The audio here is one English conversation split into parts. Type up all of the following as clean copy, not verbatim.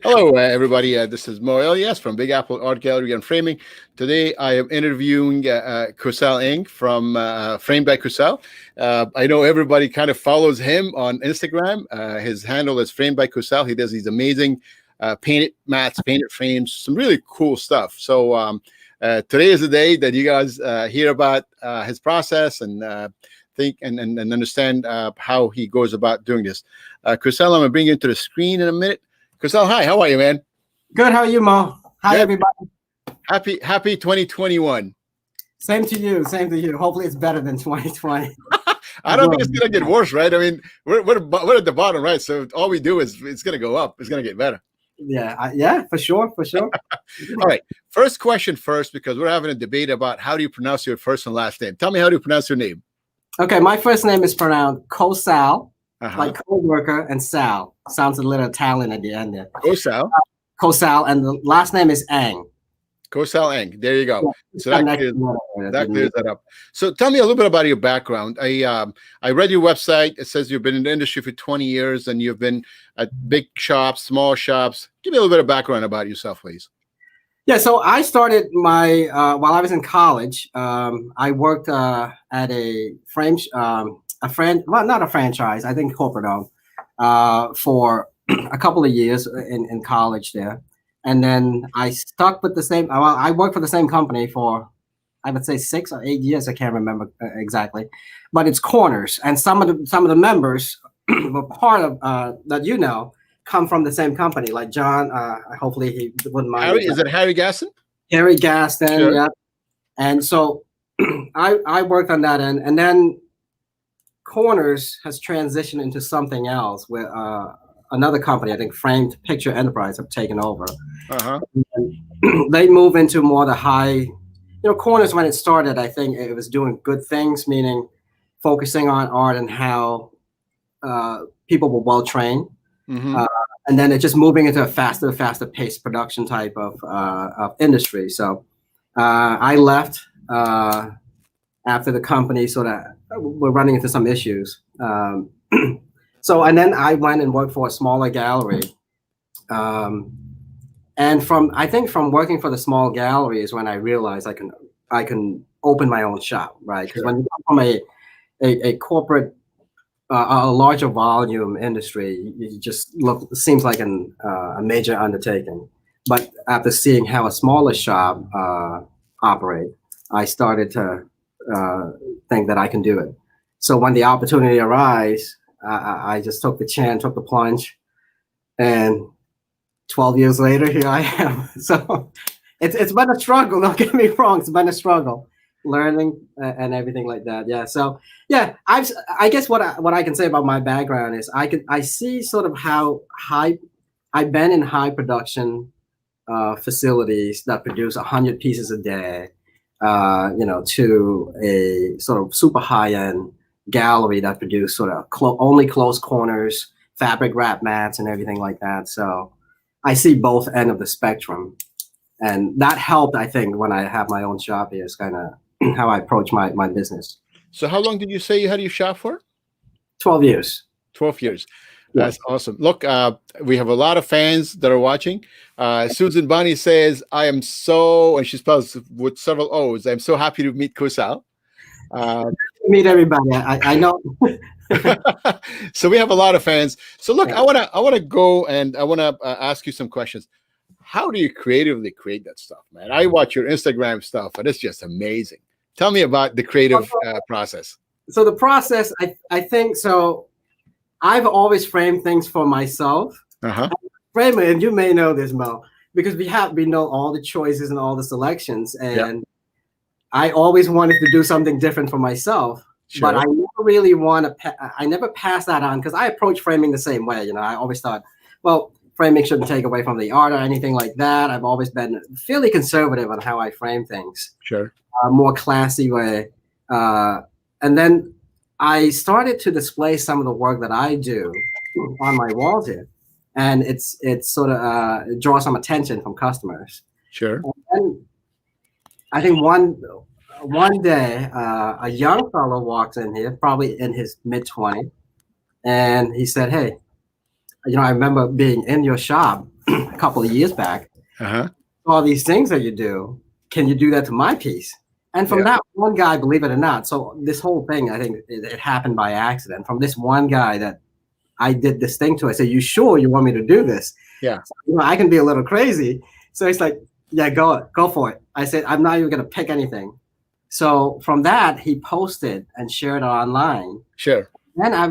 Hello, everybody. This is Mo Elias from Big Apple Art Gallery and Framing. Today, I am interviewing Kosal Eang from Framed by Kosal. I know everybody kind of follows him on Instagram. His handle is Framed by Kosal. He does these amazing painted mats, painted frames, some really cool stuff. So today is the day that you guys hear about his process and think and understand how he goes about doing this. Kosal, I'm going to bring you into the screen in a minute. Kosal, hi, how are you, man? Good. How are you, Mo? Hi, Good. everybody. Happy 2021. Same to you. Same to you. Hopefully, it's better than 2020. I don't think it's gonna get worse, right? I mean, we're at the bottom, right? So all we do is it's gonna go up. It's gonna get better. Yeah, for sure. All right. First question first, because we're having a debate about how do you pronounce your first and last name. Tell me, how do you pronounce your name? Okay, my first name is pronounced Kosal, Uh-huh. like co-worker, and Sal. Sounds a little Italian at the end there. Kosal. Kosal, and the last name is Eang. Kosal Eang. There you go. Yeah, So that clears that up. So tell me a little bit about your background. I read your website. It says you've been in the industry for 20 years and you've been at big shops, small shops. Give me a little bit of background about yourself, please. Yeah, so I started my while I was in college. I worked at a not a franchise, I think corporate owned, for a couple of years in college there, and then I stuck with the same. Well, I worked for the same company for, I would say, 6 or 8 years. I can't remember exactly, but it's Corners, and some of the members were part of that come from the same company, like John. Hopefully he wouldn't mind. Is it Harry Gaston? Harry Gaston, Sure. Yeah. And so I worked on that end, and then Corners has transitioned into something else where another company, I think Framed Picture Enterprise, have taken over. Uh-huh. They move into more the high, Corners when it started, I think it was doing good things, meaning focusing on art and how people were well trained. Mm-hmm. And then it's just moving into a faster paced production type of industry. So I left after the company sort of were running into some issues. And then I went and worked for a smaller gallery. And from working for the small gallery is when I realized I can open my own shop, right? Because when you come from a corporate, a larger volume industry, it seems like a major undertaking. But after seeing how a smaller shop operate, I started to think that I can do it. So when the opportunity arose, I just took the chance, took the plunge, and 12 years later, here I am. So it's been a struggle. Don't get me wrong. It's been a struggle, learning and everything like that. Yeah. So yeah, I guess what I can say about my background is I see sort of how I've been in high production facilities that produce 100 pieces a day, to a sort of super high end gallery that produce sort of only closed corners, fabric wrap mats, and everything like that. So I see both end of the spectrum, and that helped, I think, when I have my own shop here. Is kind of how I approach my business. So how long did you say you had your shop for? 12 years. 12 years. That's awesome. Look, we have a lot of fans that are watching. Susan Bunny says, I am so, and she spells with several O's, I'm so happy to meet Kosal. Meet everybody. I know. So we have a lot of fans. So look, I want to go and I want to ask you some questions. How do you creatively create that stuff, man? I watch your Instagram stuff and it's just amazing. Tell me about the creative process. So the process, I think so. I've always framed things for myself. Uh-huh. Frame it, and you may know this, Mo, because we know all the choices and all the selections, and I always wanted to do something different for myself. Sure. But I never really I never passed that on because I approach framing the same way. I always thought, well, framing shouldn't take away from the art or anything like that. I've always been fairly conservative on how I frame things. Sure. More classy way. And then I started to display some of the work that I do on my walls here. And it's sort of it draws some attention from customers. Sure. And I think one day, a young fellow walks in here, probably in his mid-20s, and he said, "Hey, I remember being in your shop a couple of years back. Uh-huh. All these things that you do, can you do that to my piece? And from Yeah. that one guy, believe it or not, so this whole thing, I think it happened by accident. From this one guy that I did this thing to, I said, "You sure you want me to do this?" Yeah. So, I can be a little crazy. So he's like, "Yeah, go for it." I said, "I'm not even gonna pick anything." So from that, he posted and shared it online. Sure. Then I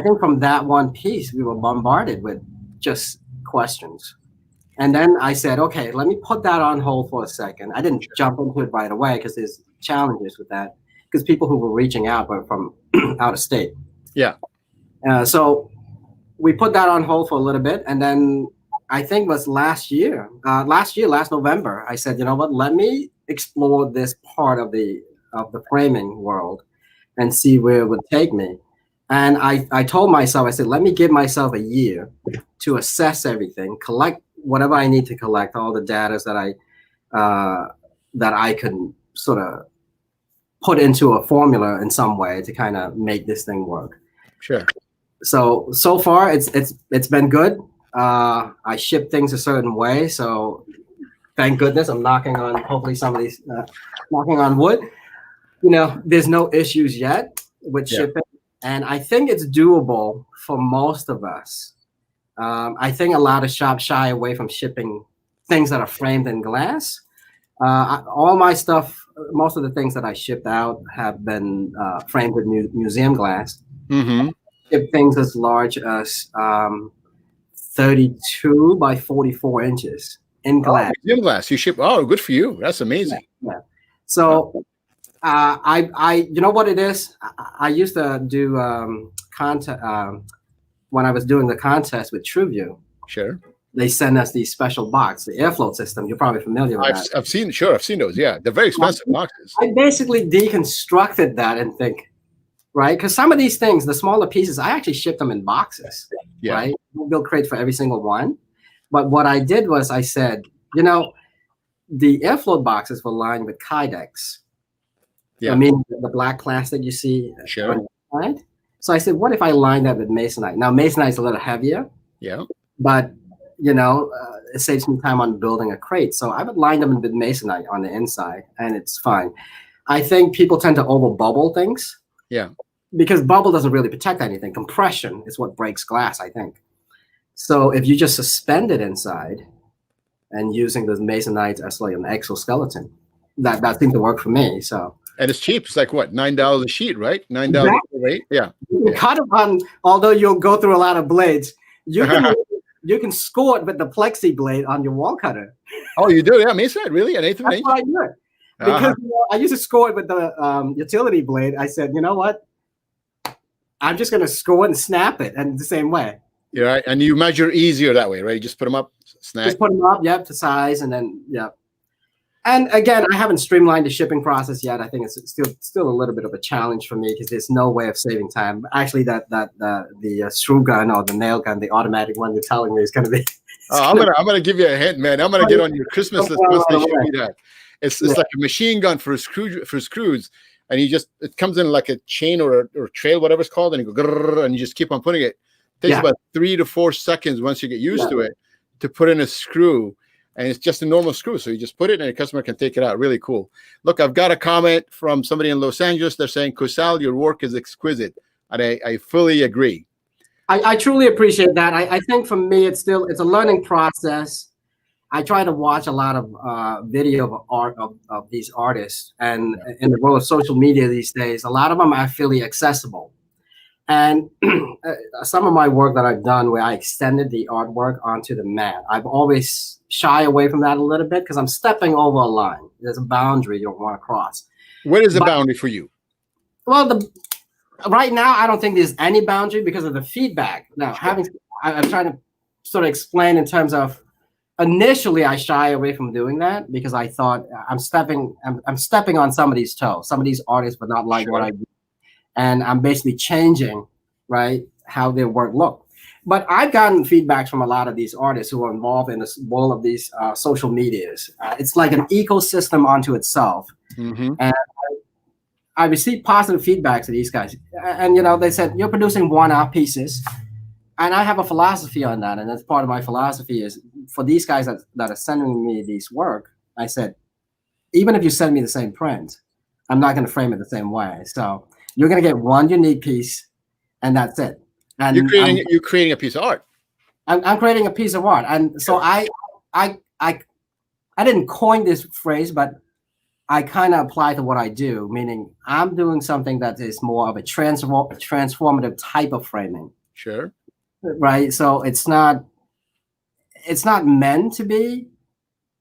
think from that one piece, we were bombarded with just questions. And then I said, okay, let me put that on hold for a second. I didn't jump into it right away because there's challenges with that. Because people who were reaching out were from out of state. Yeah. So we put that on hold for a little bit. And then I think it was last November, I said, you know what, let me explore this part of the framing world and see where it would take me. And I told myself, I said, let me give myself a year to assess everything, collect whatever I need to collect, all the data that I can sort of put into a formula in some way to kind of make this thing work. Sure. So far it's been good. I ship things a certain way, so thank goodness I'm knocking on hopefully some of these knocking on wood. There's no issues yet with shipping, and I think it's doable for most of us. I think a lot of shops shy away from shipping things that are framed in glass. All my stuff, most of the things that I shipped out have been framed with museum glass. Mm-hmm. Ship things as large as 32 by 44 inches in glass. Museum glass. You ship. Oh, good for you. That's amazing. Yeah. So I you know what it is? I used to do when I was doing the contest with TrueView. Sure. They send us these special box, the airflow system. You're probably familiar with that. I've seen those. Yeah, they're very expensive boxes. I basically deconstructed that and think, right? Because some of these things, the smaller pieces, I actually shipped them in boxes, right? We'll build crates for every single one. But what I did was I said, the airflow boxes were lined with Kydex. Yeah. I mean, the black plastic you see. Sure. Right? So I said, what if I line that with masonite? Now, masonite is a little heavier. Yeah. But, it saves me time on building a crate. So I would line them with masonite on the inside, and it's fine. I think people tend to over bubble things. Yeah. Because bubble doesn't really protect anything. Compression is what breaks glass, I think. So if you just suspend it inside and using those masonite as like an exoskeleton, that seemed to work for me. So. And it's cheap. It's like what, $9 a sheet, right? $9 a weight. Yeah. You can cut it on, although you'll go through a lot of blades. You can score it with the plexi blade on your wall cutter. Oh, you do? Yeah, masonite, really? An eighth of an inch? That's why I do it. Because I used to score it with the utility blade. I said, you know what? I'm just going to score it and snap it, and the same way. Yeah, right. And you measure easier that way, right? You just put them up, snap. Just put them up, to size, and then And again, I haven't streamlined the shipping process yet. I think it's still a little bit of a challenge for me because there's no way of saving time. Actually, the screw gun or the nail gun, the automatic one you're telling me is going to be. I'm gonna give you a hint, man. I'm gonna get on your Christmas list once they show me that. It's like a machine gun for screws, and it comes in like a chain or trail, whatever it's called, and you go grrr, and you just keep on putting it. It takes about 3 to 4 seconds once you get used to it to put in a screw. And it's just a normal screw. So you just put it and a customer can take it out. Really cool. Look, I've got a comment from somebody in Los Angeles. They're saying, Kosal, your work is exquisite. And I fully agree. I truly appreciate that. I think for me, it's a learning process. I try to watch a lot of video of art of these artists. And in the world of social media these days, a lot of them are fairly accessible. And some of my work that I've done where I extended the artwork onto the mat, I've always shy away from that a little bit because I'm stepping over a line. There's a boundary you don't want to cross. What is the boundary for you? Well, right now, I don't think there's any boundary because of the feedback. Now, I'm trying to sort of explain in terms of initially I shy away from doing that because I thought I'm stepping on somebody's toe. Some of these artists would not like what I do. And I'm basically changing, right, how their work look. But I've gotten feedbacks from a lot of these artists who are involved in this world of these social medias. It's like an ecosystem unto itself. Mm-hmm. And I received positive feedback to these guys. And, they said, you're producing one-off pieces. and I have a philosophy on that, and that's part of my philosophy is for these guys that are sending me these work. I said, even if you send me the same print, I'm not going to frame it the same way. So you're going to get one unique piece, and that's it. And you're creating a piece of art. I'm creating a piece of art, and so I didn't coin this phrase, but I kind of apply to what I do, meaning I'm doing something that is more of a transformative type of framing. Sure. Right. So it's not meant to be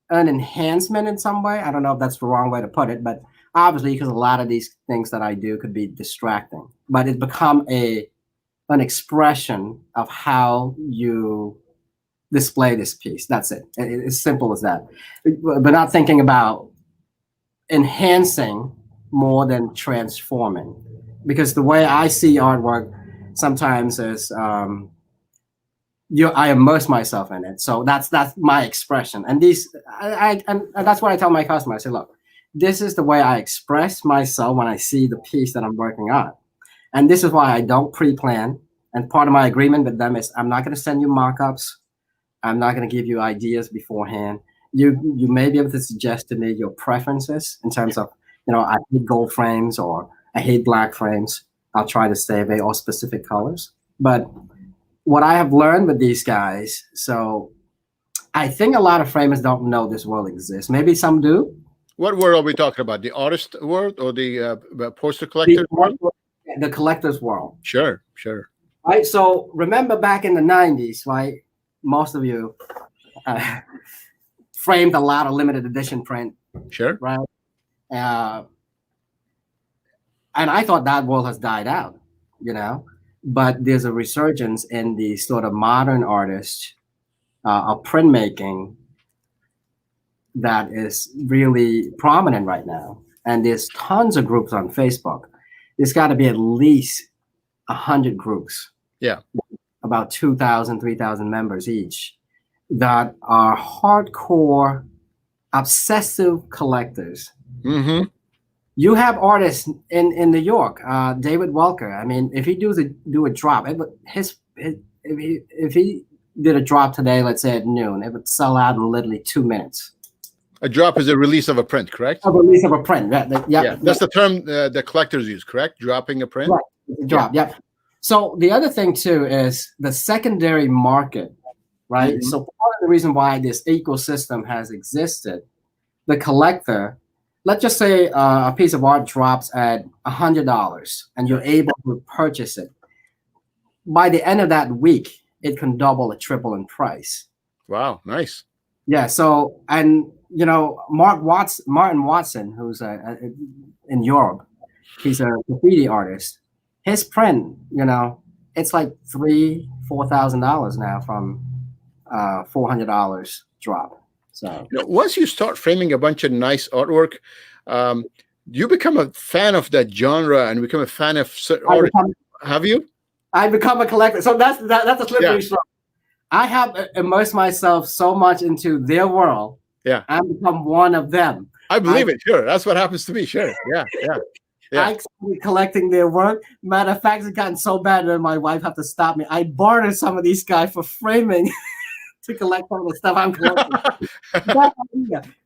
an enhancement in some way. I don't know if that's the wrong way to put it, but obviously, because a lot of these things that I do could be distracting, but it's become an expression of how you display this piece. That's it. It's simple as that. But not thinking about enhancing more than transforming, because the way I see artwork sometimes is I immerse myself in it. So that's my expression. And and that's what I tell my customers. I say, look, this is the way I express myself when I see the piece that I'm working on. And this is why I don't pre-plan. And part of my agreement with them is I'm not going to send you mock-ups. I'm not going to give you ideas beforehand. You may be able to suggest to me your preferences in terms of, I hate gold frames or I hate black frames. I'll try to stay away all specific colors. But what I have learned with these guys, so I think a lot of framers don't know this world exists. Maybe some do. What world are we talking about? The artist world or the poster collector world? The collector's world. Sure. Right. So remember back in the 90s, right? Most of you framed a lot of limited edition print. Sure. Right. And I thought that world has died out, but there's a resurgence in the sort of modern artists of printmaking that is really prominent right now. And there's tons of groups on Facebook. There's got to be at least 100 groups. Yeah. About 2,000, 3,000 members each that are hardcore, obsessive collectors. Mm-hmm. You have artists in New York, David Welker. I mean, if he do a drop, if he did a drop today, let's say at noon, it would sell out in literally 2 minutes. A drop is a release of a print, correct? A release of a print. Yeah. That's the term the collectors use, correct? Dropping a print. Right. Drop. Yeah. So the other thing too is the secondary market, right? Mm-hmm. So part of the reason why this ecosystem has existed, the collector. Let's just say a piece of art drops at $100 and you're able to purchase it. By the end of that week, it can double or triple in price. Wow, nice. Yeah. So, and Martin Watson, who's in Europe, he's a graffiti artist. His print, it's like $3,000-$4,000 now from $400 drop. So once you start framing a bunch of nice artwork, you become a fan of that genre and become a fan of art. Have you? I become a collector. So that's a slippery slope. I have immersed myself so much into their world. Yeah. And become one of them. I believe it. Sure. That's what happens to me. Sure. Yeah. I started collecting their work. Matter of fact, it's gotten so bad that my wife had to stop me. I bartered some of these guys for framing. To collect some of the stuff I'm collecting.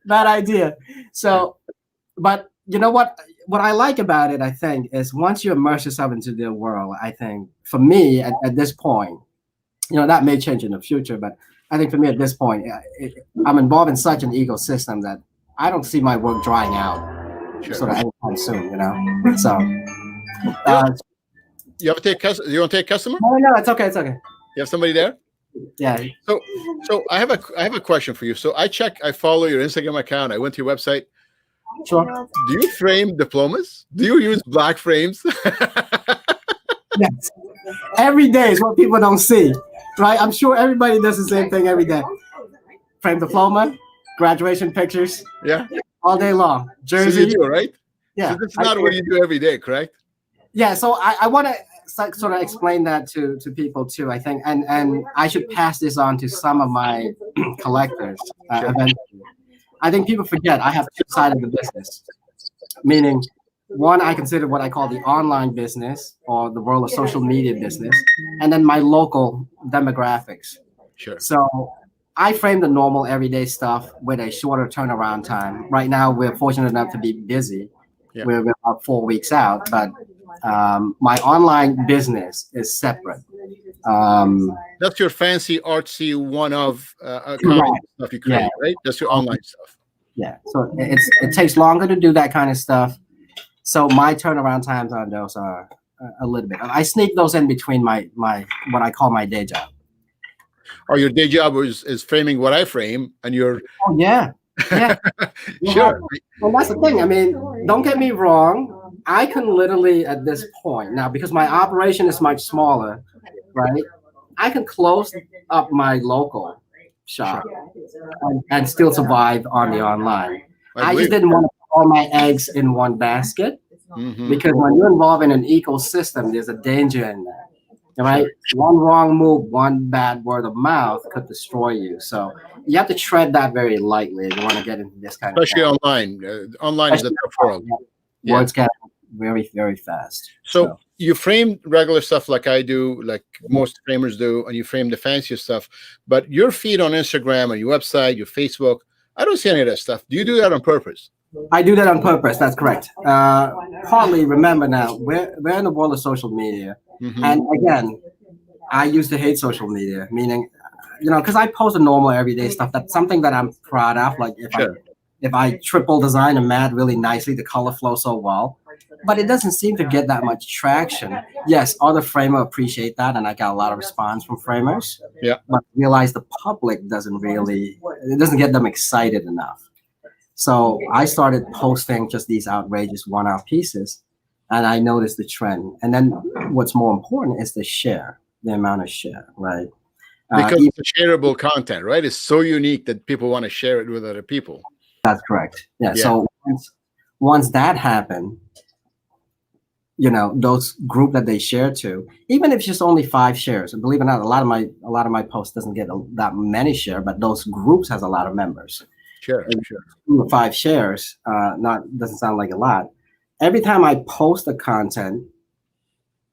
Bad idea. So, but you know what I like about it, I think, is once you immerse yourself into their world, I think for me at this point, that may change in the future, but I think for me at this point, I'm involved in such an ecosystem that I don't see my work drying out sort of anytime soon, So, you want to take customer? No, it's okay. You have somebody there? Yeah. So I have a question for you. So I follow your Instagram account. I went to your website. Sure. Do you frame diplomas? Do you use black frames? Yes. Every day is what people don't see, right? I'm sure everybody does the same thing every day. Frame diploma, graduation pictures. Yeah. All day long. Jersey. So you do, right? Yeah. So that's not what you do every day, correct? Yeah. So I want to sort of explain that to people too, I think, and I should pass this on to some of my collectors eventually. I think people forget I have two sides of the business, meaning one, I consider what I call the online business or the world of social media business, and then my local demographics. Sure. So I frame the normal everyday stuff with a shorter turnaround time. Right now, we're fortunate enough to be busy. Yeah. We're about 4 weeks out, but my online business is separate. That's your fancy artsy one of comedy Right. stuff you Yeah. create, right? That's your online stuff. Yeah. So it takes longer to do that kind of stuff. So my turnaround times on those are a little bit. I sneak those in between my what I call my day job. Or your day job is framing what I frame, and you're Oh yeah, yeah. sure. Well, that's the thing. I mean, don't get me wrong. I can literally at this point now, because my operation is much smaller, right? I can close up my local shop and still survive on the online. I just didn't want to put all my eggs in one basket, because when you're involved in an ecosystem, there's a danger in that. Right? One wrong move, one bad word of mouth could destroy you. So you have to tread that very lightly if you want to get into this kind Especially of online. Online is a tough world. Yeah. Words get very, very fast. So you frame regular stuff like I do, like most framers do, and you frame the fanciest stuff. But your feed on Instagram and your website, your Facebook, I don't see any of that stuff. Do you do that on purpose? I do that on purpose. That's correct. Partly, remember now, we're in the world of social media. And again, I used to hate social media, meaning, because I post a normal everyday stuff. That's something that I'm proud of. Like if I triple design a mat really nicely, the color flows so well. But it doesn't seem to get that much traction. Yes, other framers appreciate that, and I got a lot of response from framers. Yeah. But realize the public doesn't get them excited enough. So I started posting just these outrageous one-off pieces, and I noticed the trend. And then what's more important is the amount of share, right? Because it's shareable content, right? It's so unique that people want to share it with other people. That's correct. Yeah. So once that happened, those group that they share to, even if it's just only 5 shares, and believe it or not, a lot of my posts doesn't get that many share, but those groups has a lot of members. Sure. 5 shares, doesn't sound like a lot. Every time I post the content,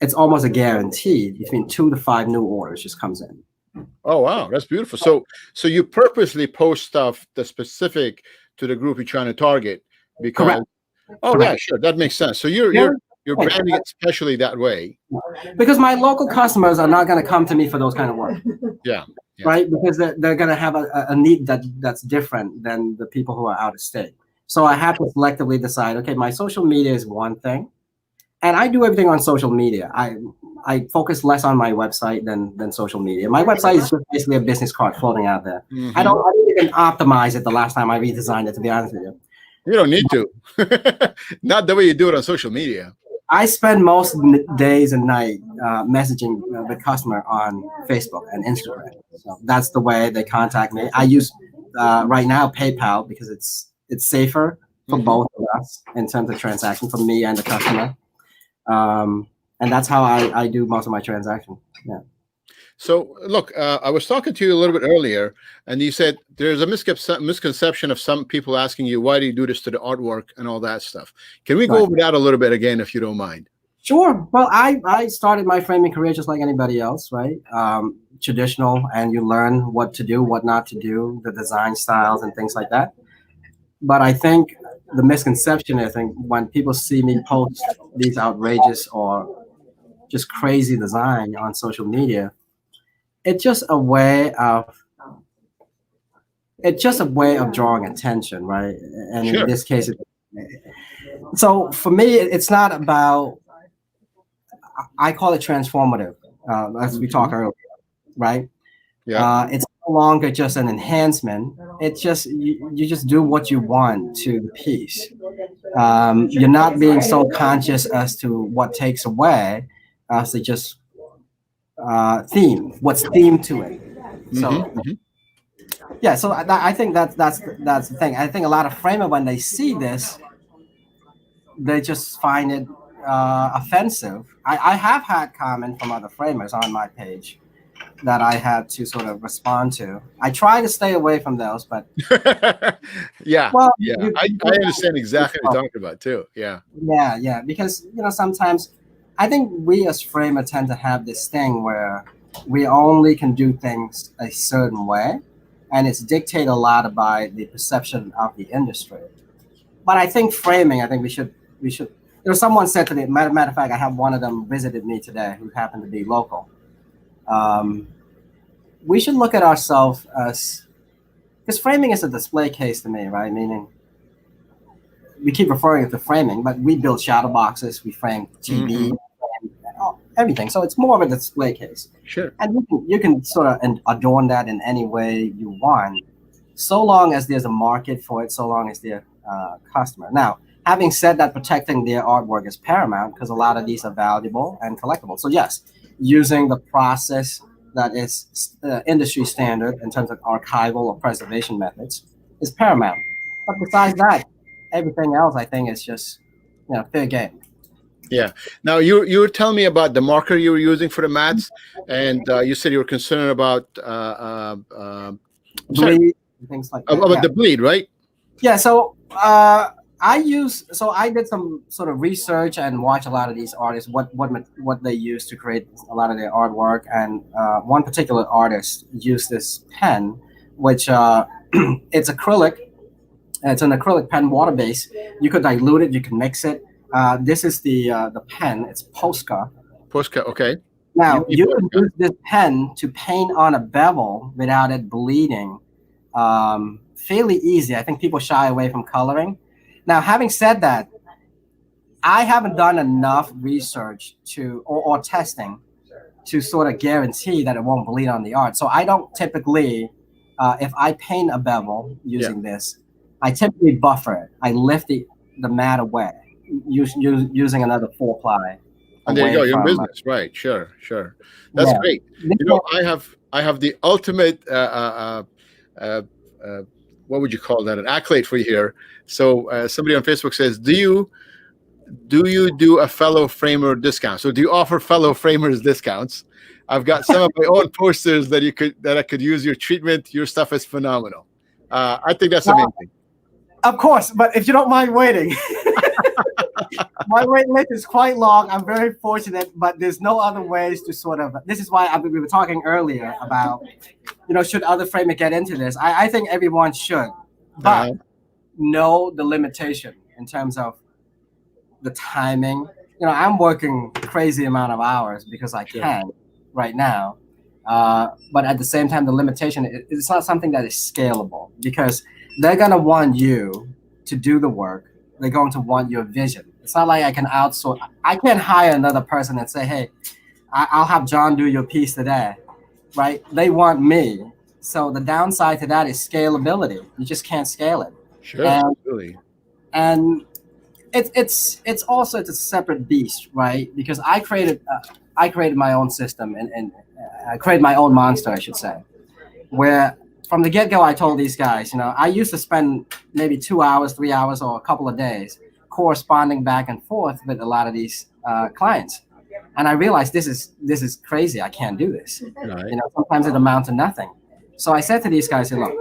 it's almost a guarantee between 2 to 5 new orders just comes in. Oh wow, that's beautiful. So you purposely post stuff that's specific to the group you're trying to target because Correct. Yeah, sure, that makes sense. So you're branding it especially that way. Because my local customers are not going to come to me for those kind of work. Yeah. Right? Because they're going to have a need that's different than the people who are out of state. So I have to selectively decide, okay, my social media is one thing, and I do everything on social media. I focus less on my website than social media. My website is just basically a business card floating out there. I didn't even optimize it the last time I redesigned it, to be honest with you. You don't need to. Not the way you do it on social media. I spend most days and night messaging the customer on Facebook and Instagram. So that's the way they contact me. I use right now PayPal because it's safer for both of us in terms of transaction, for me and the customer. And that's how I do most of my transactions. Yeah. So look, I was talking to you a little bit earlier, and you said there's a misconception of some people asking you, why do you do this to the artwork and all that stuff? Can we go over that a little bit again, if you don't mind? Sure. Well, I started my framing career just like anybody else, right? Traditional, and you learn what to do, what not to do, the design styles and things like that. But I think the misconception, when people see me post these outrageous or just crazy design on social media, it's just a way of drawing attention, right? And in this case, so for me, it's not about, I call it transformative, as we talked earlier, right? Yeah. It's no longer just an enhancement. It's just, you just do what you want to the piece. You're not being so conscious as to what takes away, as to just what's themed to it. So yeah, so I think that's the thing. I think a lot of framers, when they see this, they just find it offensive. I have had comments from other framers on my page that I had to sort of respond to. I try to stay away from those, but I understand exactly what you're talking about too. Yeah, because sometimes I think we as framers tend to have this thing where We only can do things a certain way, and it's dictated a lot by the perception of the industry. But I think framing, I think we should. Someone said to me, matter of fact, I have one of them visited me today who happened to be local. Um, we should look at ourselves as, because framing is a display case to me, right? Meaning we keep referring to framing, but we build shadow boxes, we frame TV, everything. So it's more of a display case. Sure. And you can sort of adorn that in any way you want, so long as there's a market for it, so long as there's a customer. Now, having said that, protecting their artwork is paramount because a lot of these are valuable and collectible. So yes, using the process that is industry standard in terms of archival or preservation methods is paramount. But besides that, everything else I think is just fair game. Yeah. Now you were telling me about the marker you were using for the mats, and you said you were concerned about Bleed, things like that. about the bleed, right? Yeah. So I did some sort of research and watch a lot of these artists, what they use to create a lot of their artwork, and one particular artist used this pen, which it's acrylic. It's an acrylic pen, water based. You could dilute it, you can mix it. This is the pen. It's Posca. Posca, okay. Now you can use this pen to paint on a bevel without it bleeding. Fairly easy. I think people shy away from coloring. Now, having said that, I haven't done enough research or testing to sort of guarantee that it won't bleed on the art. So I don't typically, if I paint a bevel using this, I typically buffer it. I lift the mat away using another 4-ply. And there you go, you're in business, right? Sure. That's great. I have the ultimate what would you call that? An accolade for you here. So somebody on Facebook says, do you do a fellow framer discount? So do you offer fellow framers discounts? I've got some of my own posters that I could use your treatment. Your stuff is phenomenal. I think that's amazing. Of course, but if you don't mind waiting, my wait list is quite long. I'm very fortunate, but there's no other ways to sort of. This is why we were talking earlier about, should other framers get into this? I think everyone should, but know the limitation in terms of the timing. I'm working crazy amount of hours because I can right now, but at the same time, the limitation it's not something that is scalable because they're gonna want you to do the work. They're going to want your vision. It's not like I can outsource. I can't hire another person and say, "Hey, I'll have John do your piece today," right? They want me. So the downside to that is scalability. You just can't scale it. Sure, absolutely. And it's also a separate beast, right? Because I created my own system and I created my own monster, I should say, where from the get-go I told these guys, I used to spend maybe 2 hours, 3 hours, or a couple of days corresponding back and forth with a lot of these clients, and I realized this is crazy. I can't do this. Right. Sometimes it amounts to nothing. So I said to these guys, look,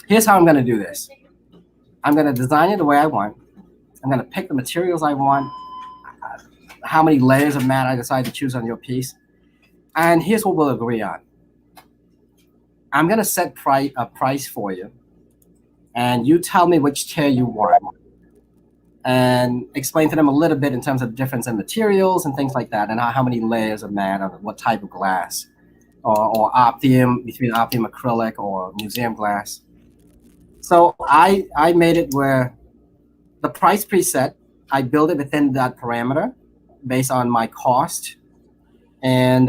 here's how I'm going to do this. I'm going to design it the way I want. I'm going to pick the materials I want, how many layers of mat I decide to choose on your piece, and here's what we'll agree on. I'm going to set a price for you, and you tell me which chair you want, and explain to them a little bit in terms of difference in materials and things like that, and how many layers of mat, or what type of glass, or Optium, between Optium acrylic or museum glass. So I made it where the price preset, I build it within that parameter based on my cost, and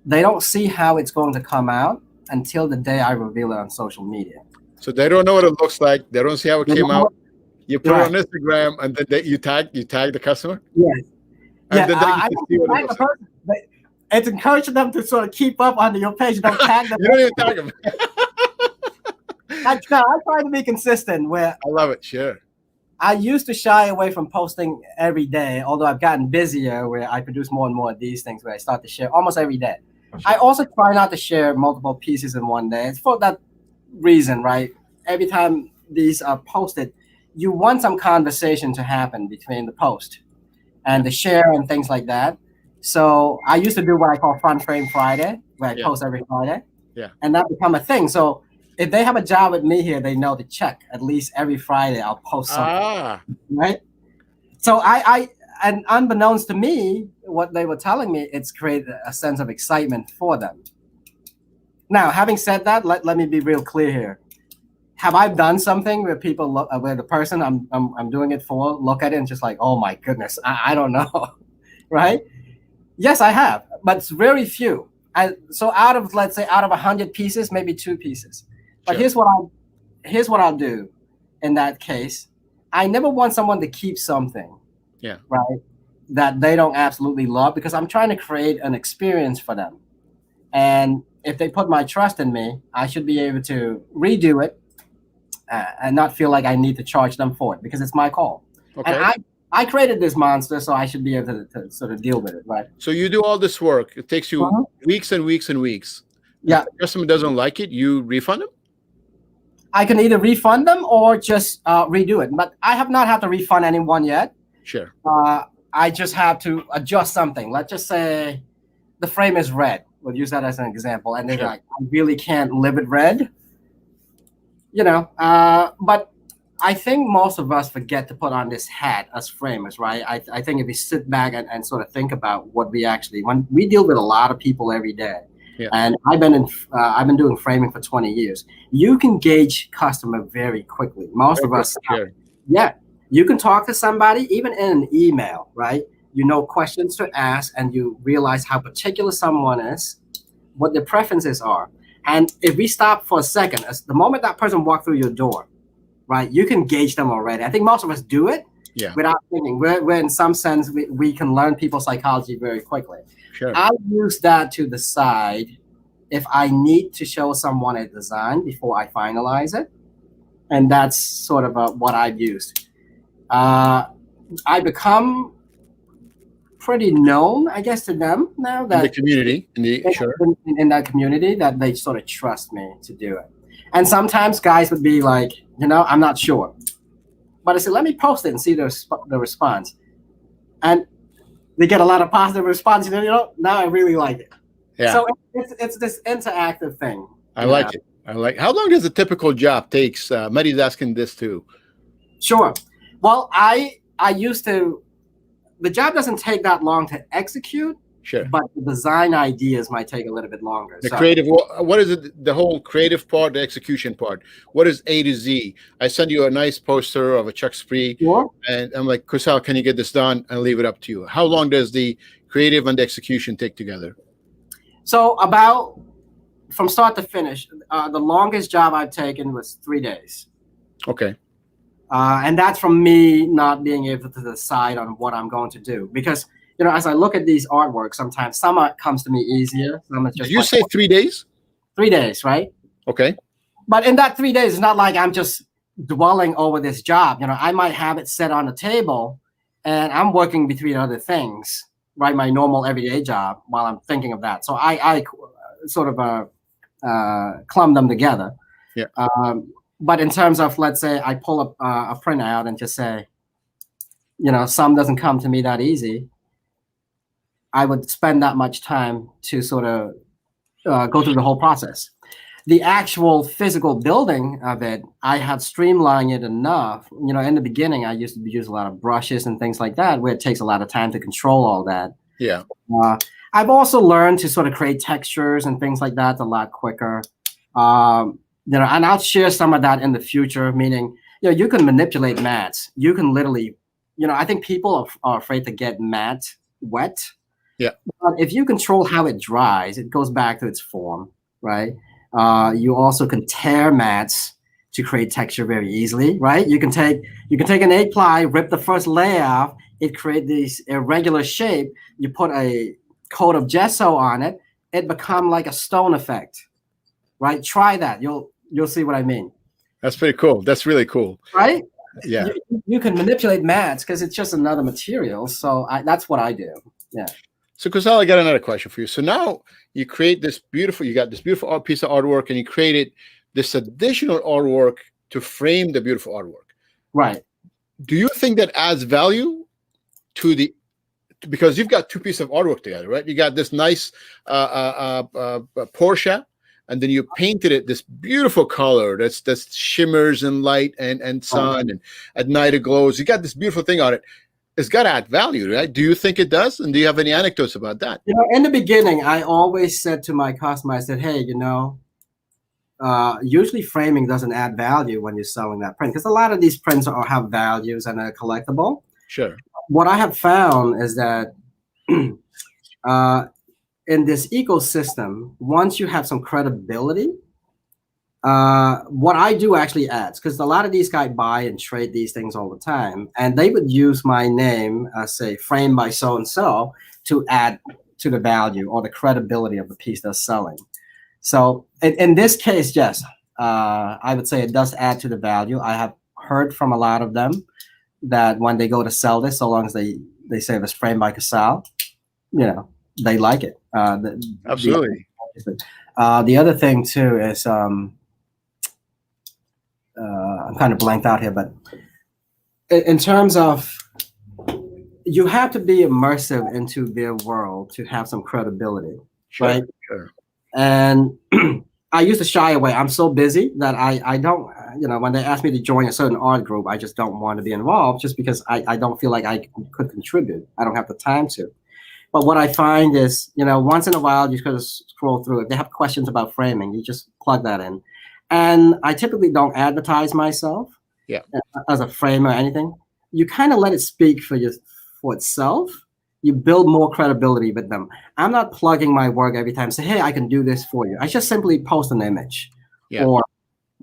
they don't see how it's going to come out until the day I reveal it on social media. So they don't know what it looks like. They don't see how it came out. You put it on Instagram, and then you tag the customer. Yes. And then they see what it looks like. It's encouraging them to sort of keep up on your page. Don't tag them. You don't even tag them. I try to be consistent. Where I love it. Sure. I used to shy away from posting every day, although I've gotten busier where I produce more and more of these things where I start to share almost every day. I also try not to share multiple pieces in one day. It's for that reason, right? Every time these are posted, you want some conversation to happen between the post and the share and things like that. So I used to do what I call Front Frame Friday, where I Yeah. post every Friday. Yeah. And that become a thing. So if they have a job with me here, they know to check at least every Friday I'll post something, Ah, right? So and unbeknownst to me, what they were telling me, it's created a sense of excitement for them. Now, having said that, let me be real clear here. Have I done something where people look, where the person I'm doing it for look at it and just like, oh my goodness, I don't know, right? Yes, I have, but it's very few. So out of, let's say, out of 100 pieces, maybe 2 pieces. But sure. here's what I'll do in that case. I never want someone to keep something, Yeah. right, that they don't absolutely love, because I'm trying to create an experience for them. And if they put my trust in me, I should be able to redo it and not feel like I need to charge them for it, because it's my call. And Okay. I created this monster, so I should be able to sort of deal with it, right? So you do all this work. It takes you Uh-huh. weeks and weeks and weeks. If Yeah, the customer doesn't like it, you refund them? I can either refund them or just redo it. But I have not had to refund anyone yet. Sure. I just have to adjust something. Let's just say the frame is red. We'll use that as an example. And they're Sure. like, I really can't live with red. But I think most of us forget to put on this hat as framers, right? I think if we sit back and sort of think about what when we deal with a lot of people every day, Yeah. and I've been doing framing for 20 years. You can gauge customer very quickly. Most of us, Sure. yeah, you can talk to somebody even in an email, right? You know questions to ask, and you realize how particular someone is, what their preferences are. And if we stop for a second, as the moment that person walked through your door, right, you can gauge them already. I think most of us do it Yeah. without thinking. We're in some sense, we can learn people's psychology very quickly. Sure. I use that to decide if I need to show someone a design before I finalize it. And that's sort of what I've used. I become pretty known, I guess, to them now In the that community. Sure. in that community, that they sort of trust me to do it. And sometimes guys would be like, I'm not sure. But I said, let me post it and see the response. And they get a lot of positive response. Now I really like it. Yeah. So it's this interactive thing. I like it. How long does a typical job takes? Maddie's asking this too. Sure. Well, I used to. The job doesn't take that long to execute. Sure. But the design ideas might take a little bit longer. The creative, what is it? The whole creative part, the execution part. What is A to Z? I send you a nice poster of a Chuck Spree, and I'm like, Kosal, can you get this done? And leave it up to you. How long does the creative and the execution take together? So about from start to finish, the longest job I've taken was 3 days. Okay. And that's from me not being able to decide on what I'm going to do, because as I look at these artworks, sometimes some comes to me easier. Some is just. Did you say 3 days? 3 days, right? Okay. But in that 3 days, it's not like I'm just dwelling over this job. I might have it set on the table, and I'm working between other things, right? My normal everyday job while I'm thinking of that. So I sort of clump them together. Yeah. But in terms of, let's say, I pull up a printout and just say, some doesn't come to me that easy. I would spend that much time to sort of go through the whole process. The actual physical building of it, I had streamlined it enough. In the beginning, I used to use a lot of brushes and things like that, where it takes a lot of time to control all that. Yeah. I've also learned to sort of create textures and things like that a lot quicker. And I'll share some of that in the future, meaning, you can manipulate mats. You can literally, I think people are afraid to get mat wet. Yeah. But if you control how it dries, it goes back to its form, right? You also can tear mats to create texture very easily, right? You can take an 8-ply, rip the first layer off, it creates this irregular shape. You put a coat of gesso on it, it becomes like a stone effect, right? Try that. You'll see what I mean. That's pretty cool. That's really cool. Right? Yeah. You can manipulate mats because it's just another material. So that's what I do. Yeah. So, Kosal, I got another question for you. So now you create this beautiful, you got this beautiful piece of artwork, and you created this additional artwork to frame the beautiful artwork. Right. Do you think that adds value to because you've got two pieces of artwork together, right? You got this nice Porsche, and then you painted it this beautiful color that's shimmers and light and sun, and at night it glows. You got this beautiful thing on it. It's got to add value, right? Do you think it does? And do you have any anecdotes about that? In the beginning, I always said to my customer, I said, hey, usually framing doesn't add value when you're selling that print, because a lot of these prints have values and are collectible. Sure. What I have found is that in this ecosystem, once you have some credibility, what I do actually adds, because a lot of these guys buy and trade these things all the time, and they would use my name, say, framed by so-and-so, to add to the value or the credibility of the piece they're selling. So in this case, yes, I would say it does add to the value. I have heard from a lot of them that when they go to sell this, so long as they say it was framed by Kosal, they like it. Absolutely. The other thing too is I'm kind of blanked out here, but in terms of, you have to be immersive into their world to have some credibility, Sure, right? Sure. And I used to shy away. I'm so busy that I don't, when they ask me to join a certain art group, I just don't want to be involved, just because I don't feel like I could contribute. I don't have the time to. But what I find is, once in a while, you kind of scroll through. If they have questions about framing, you just plug that in. And I typically don't advertise myself as a framer or anything. You kind of let it speak for itself. You build more credibility with them. I'm not plugging my work every time, say, hey, I can do this for you. I just simply post an image or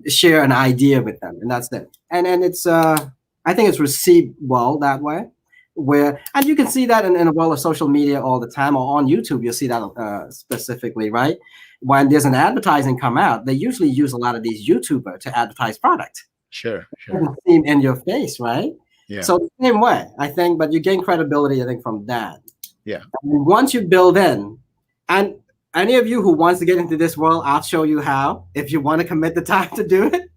share an idea with them, and that's it. And it's, I think it's received well that way. And you can see that in the world of social media all the time, or on YouTube, you'll see that specifically, right? When there's an advertising come out, they usually use a lot of these YouTubers to advertise product. Sure. Seem in your face, right? Yeah. So the same way, I think, but you gain credibility, I think, from that. Yeah. And once you build in, and any of you who wants to get into this world, I'll show you how, if you want to commit the time to do it.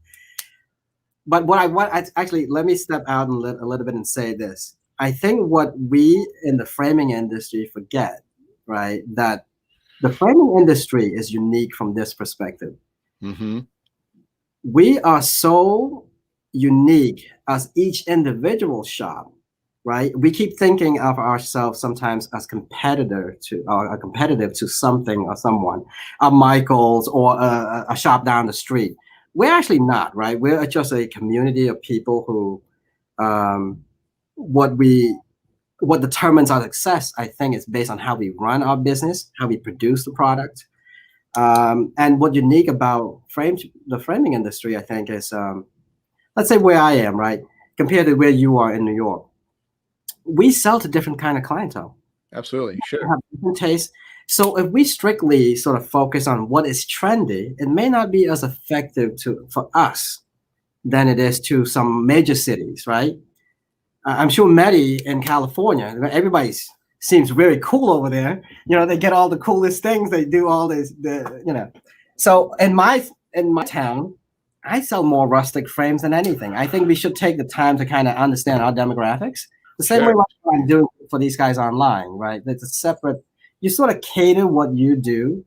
But what I want, actually, let me step out a little bit and say this. I think what we in the framing industry forget, right, that the framing industry is unique from this perspective. Mm-hmm. We are so unique as each individual shop, right? We keep thinking of ourselves sometimes as competitive to something or someone, a Michael's or a shop down the street. We're actually not, right? We're just a community of people who, what determines our success, I think, is based on how we run our business, how we produce the product. And what's unique about the framing industry, I think, is, let's say where I am, right, compared to where you are in New York. We sell to different kind of clientele. Absolutely, sure. We have different tastes. So if we strictly sort of focus on what is trendy, it may not be as effective for us than it is to some major cities, right? I'm sure Medi in California, everybody seems very cool over there. They get all the coolest things. They do all this, So in my town, I sell more rustic frames than anything. I think we should take the time to kind of understand our demographics. The same way like I'm doing for these guys online, right? It's a separate, you sort of cater what you do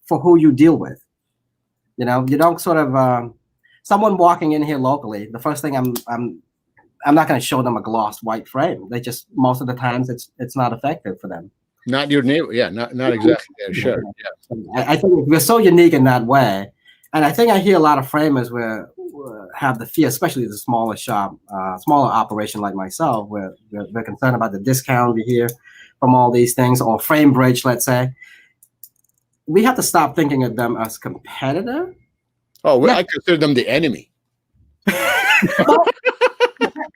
for who you deal with. You don't sort of, someone walking in here locally, the first thing I'm not going to show them a glossed white frame. They just, most of the times it's not effective for them. Not your neighbor. Yeah. Not exactly. Yeah, sure. Yeah. I think we're so unique in that way. And I think I hear a lot of framers have the fear, especially the smaller shop, smaller operation like myself, where they're concerned about the discount we hear from all these things, or frame bridge, let's say. We have to stop thinking of them as competitor. Oh, well, I consider them the enemy.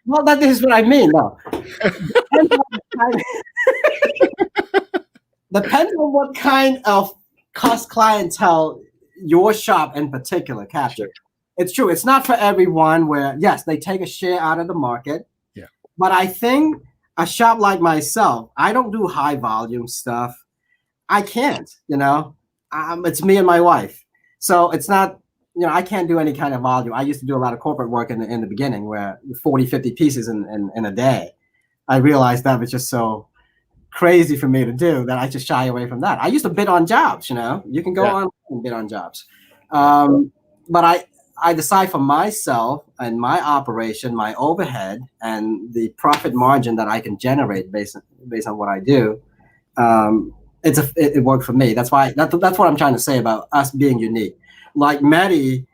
Well, that is what I mean. No. Depends on what kind of cost clientele your shop in particular capture. Sure. It's true. It's not for everyone where, yes, they take a share out of the market. Yeah. But I think a shop like myself, I don't do high volume stuff. I can't, it's me and my wife. So it's not, I can't do any kind of volume. I used to do a lot of corporate work in the beginning, where 40, 50 pieces in a day. I realized that was just so crazy for me to do that I just shy away from that. I used to bid on jobs, you can go Yeah. on and bid on jobs. Yeah. But I decide for myself and my operation, my overhead, and the profit margin that I can generate based on what I do. It worked for me. That's what I'm trying to say about us being unique. Like Matty,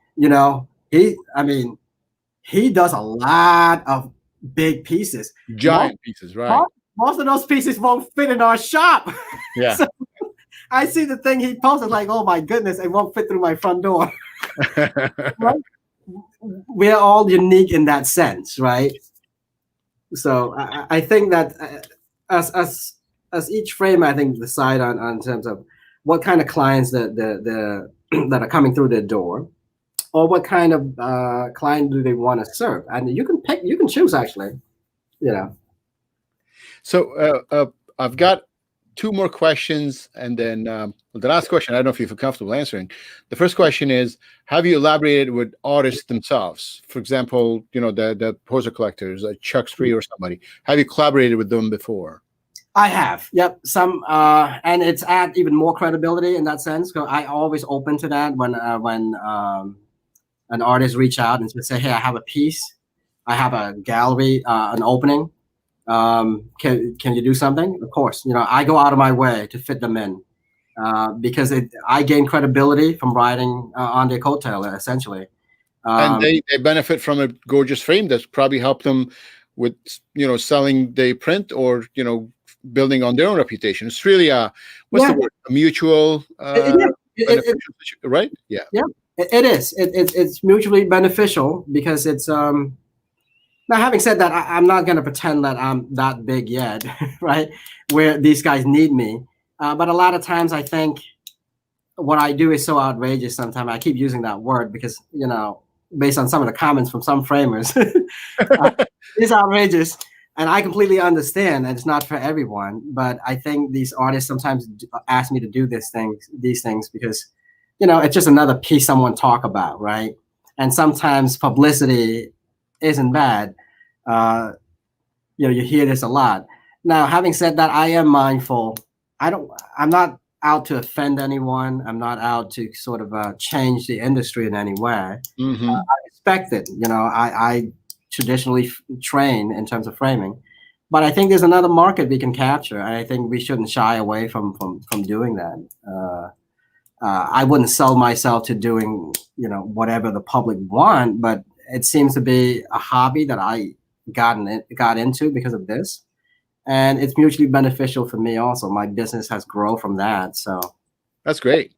he does a lot of big pieces. Giant pieces, right? Most of those pieces won't fit in our shop. Yeah. So I see the thing he posted, like, oh my goodness, it won't fit through my front door. Right? We're all unique in that sense, right? So I think that as each frame, I think decide on terms of what kind of clients the that are coming through the door, or what kind of client do they want to serve, and you can choose actually, you know. So I've got two more questions, and then the last question, I don't know if you feel comfortable answering. The first question is, have you elaborated with artists themselves? For example, the poster collectors, like Chuck Spree or somebody. Have you collaborated with them before? I have, yep. Some, and it's add even more credibility in that sense. Because I always open to that when an artist reach out and say, "Hey, I have a piece, I have a gallery, an opening. Can you do something?" Of course, I go out of my way to fit them in, because I gain credibility from riding on their coattail, essentially. And they benefit from a gorgeous frame that's probably helped them with selling the print, or building on their own reputation. It's really the word? A mutual beneficial, right? Yeah. Yeah, it is. It's mutually beneficial because it's now, having said that, I'm not going to pretend that I'm that big yet, right? Where these guys need me. But a lot of times I think what I do is so outrageous sometimes. I keep using that word because, based on some of the comments from some framers, it's outrageous. And I completely understand that it's not for everyone. But I think these artists sometimes ask me to do these things because, it's just another piece someone talk about, right? And sometimes publicity isn't bad. You hear this a lot. Now, having said that, I am mindful. I'm not out to offend anyone. I'm not out to sort of change the industry in any way. Mm-hmm. I respect it. I traditionally train in terms of framing, but I think there's another market we can capture, and I think we shouldn't shy away from doing that. I wouldn't sell myself to doing whatever the public want, but it seems to be a hobby that I got into because of this, and it's mutually beneficial for me also. My business has grown from that, so that's great.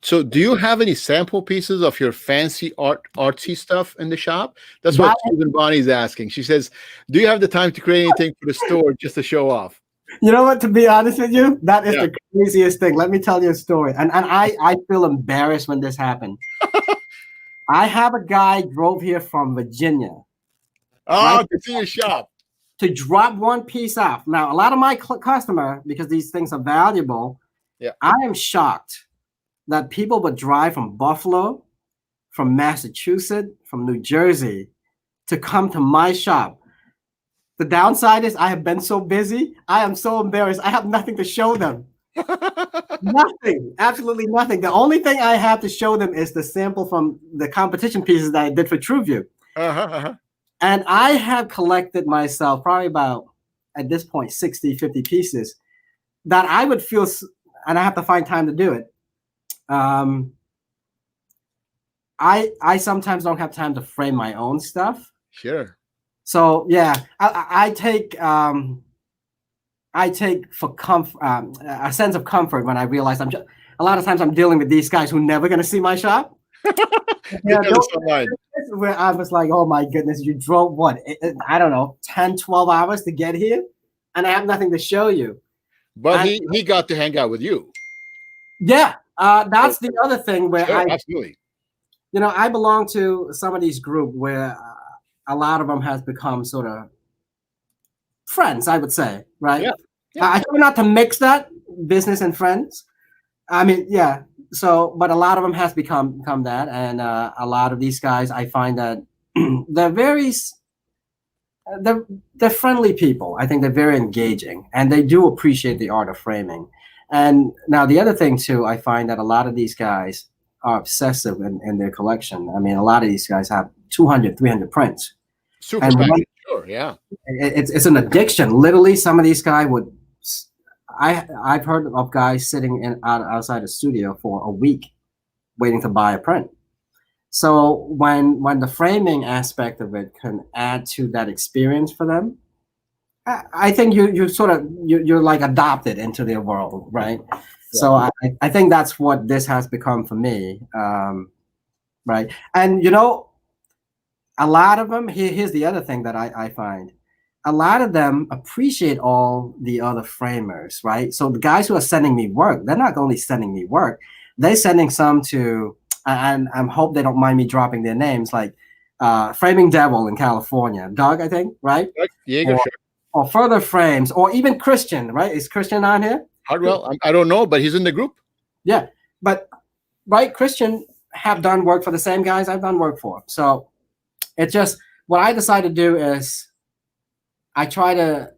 So do you have any sample pieces of your fancy artsy stuff in the shop? That's what Susan Bonnie's asking. She says, do you have the time to create anything for the store just to show off? You know what, to be honest with you, that is the craziest thing. Let me tell you a story, and I feel embarrassed when this happened. I have a guy drove here from Virginia. To see your shop. To drop one piece off. Now, a lot of my customer, because these things are valuable, I am shocked that people would drive from Buffalo, from Massachusetts, from New Jersey to come to my shop. The downside is I have been so busy. I am so embarrassed. I have nothing to show them. Nothing, absolutely nothing. The only thing I have to show them is the sample from the competition pieces that I did for TrueView. And I have collected myself probably about, at this point, 60, 50 pieces that I would feel, and I have to find time to do it. I sometimes don't have time to frame my own stuff. Sure. So yeah, I take for comfort, a sense of comfort when I realize a lot of times I'm dealing with these guys who never going to see my shop. Where I was like, oh my goodness, you drove what? I don't know, 10, 12 hours to get here, and I have nothing to show you. But he got to hang out with you. Yeah, that's the other thing where absolutely. I belong to some of these groups where a lot of them has become sort of friends, I would say, right? Yeah. I try not to mix that, business and friends. I mean, yeah. So, but a lot of them has become that, and a lot of these guys, I find that they're very they're friendly people. I think they're very engaging, and they do appreciate the art of framing. And now the other thing too, I find that a lot of these guys are obsessive in their collection. I mean, a lot of these guys have 200, 300 prints, Super and collection, sure, yeah. it's an addiction. Literally, some of these guys would. I've heard of guys sitting outside the studio for a week waiting to buy a print. So when the framing aspect of it can add to that experience for them, I think you sort of you're like adopted into their world, right? Yeah. So I think that's what this has become for me, right? And a lot of them. Here's the other thing that I find. A lot of them appreciate all the other framers, right? So the guys who are sending me work, they're not only sending me work, they're sending some to, and I hope they don't mind me dropping their names, like Framing Devil in California, Doug, I think, right? Yeah, sure. Or Further Frames, or even Christian, right? Is Christian on here? Hardwell, I don't know, but he's in the group. Yeah, but right, Christian have done work for the same guys I've done work for. So it's just what I decided to do is I try to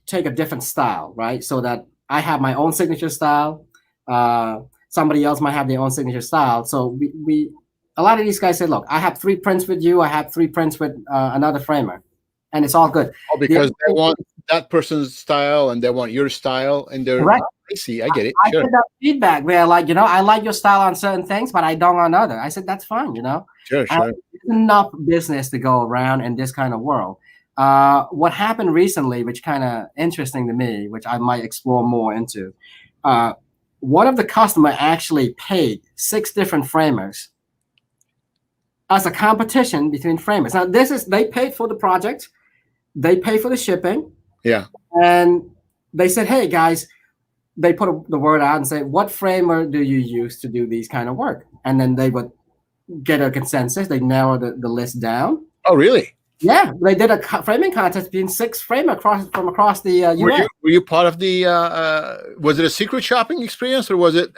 take a different style, right? So that I have my own signature style. Somebody else might have their own signature style. So we a lot of these guys say, look, I have 3 prints with you. I have 3 prints with another framer, and it's all good. Oh, because they want that person's style and they want your style and they're correct. I see, I get it. I get that feedback where like, I like your style on certain things, but I don't on other. I said, that's fine, Sure. There's enough business to go around in this kind of world. What happened recently, which kind of interesting to me, which I might explore more into, one of the customer actually paid 6 different framers as a competition between framers. Now they paid for the project, they pay for the shipping, and they said, hey guys, they put the word out and say, what framer do you use to do these kind of work? And then they would get a consensus. They narrow the list down. Oh, really? Yeah, they did a framing contest between 6 framers from across the U.S. Were you part of the? Was it a secret shopping experience, or was it